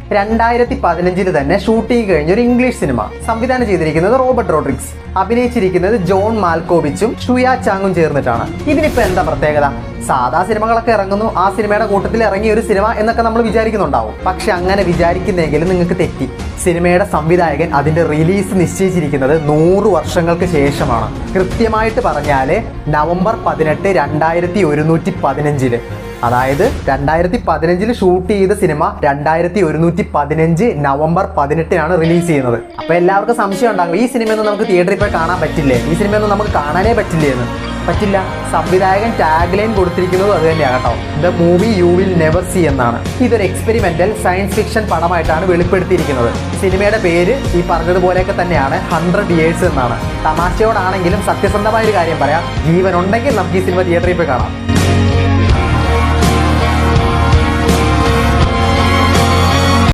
2015 തന്നെ ഷൂട്ട് ചെയ്ത് കഴിഞ്ഞ ഒരു ഇംഗ്ലീഷ് സിനിമ. സംവിധാനം ചെയ്തിരിക്കുന്നത് റോബർട്ട് റോഡ്രിഗ്സ്, അഭിനയിച്ചിരിക്കുന്നത് ജോൺ മാൽക്കോവിച്ചും ഷുയാ ചാങ്ങും ചേർന്നിട്ടാണ്. ഇതിനിപ്പോൾ എന്താ പ്രത്യേകത? സാധാ സിനിമകളൊക്കെ ഇറങ്ങുന്നു, ആ സിനിമയുടെ കൂട്ടത്തിൽ ഇറങ്ങിയ ഒരു സിനിമ എന്നൊക്കെ നമ്മൾ വിചാരിക്കുന്നുണ്ടാവും. പക്ഷെ അങ്ങനെ വിചാരിക്കുന്നെങ്കിലും നിങ്ങൾക്ക് തെറ്റി. സിനിമയുടെ സംവിധായകൻ അതിന്റെ റിലീസ് നിശ്ചയിച്ചിരിക്കുന്നത് 100 വർഷങ്ങൾക്ക് ശേഷമാണ്. കൃത്യമായിട്ട് പറഞ്ഞാൽ നവംബർ 18, 2115. അതായത് 2015 ഷൂട്ട് ചെയ്ത സിനിമ 2115 നവംബർ 18 റിലീസ് ചെയ്യുന്നത്. അപ്പൊ എല്ലാവർക്കും സംശയം ഉണ്ടാകും, ഈ സിനിമയൊന്നും നമുക്ക് തിയേറ്ററിൽ പോയി കാണാൻ പറ്റില്ലേ, ഈ സിനിമയൊന്നും നമുക്ക് കാണാനേ പറ്റില്ലേ എന്ന്. പറ്റില്ല. സംവിധായകൻ ടാഗ് ലൈൻ കൊടുത്തിരിക്കുന്നതും അത് തന്നെയാണ് കേട്ടോ. The movie you will never see എന്നാണ്. ഇതൊരു എക്സ്പെരിമെന്റൽ സയൻസ് ഫിക്ഷൻ പടമായിട്ടാണ് വെളിപ്പെടുത്തിയിരിക്കുന്നത്. സിനിമയുടെ പേര് ഈ പറഞ്ഞതുപോലെയൊക്കെ തന്നെയാണ്, 100 Years എന്നാണ്. തമാശയോടാണെങ്കിലും സത്യസന്ധമായ ഒരു കാര്യം പറയാം, ജീവൻ ഉണ്ടെങ്കിൽ നമുക്ക് ഈ സിനിമ തിയേറ്ററിൽ പോയി കാണാം.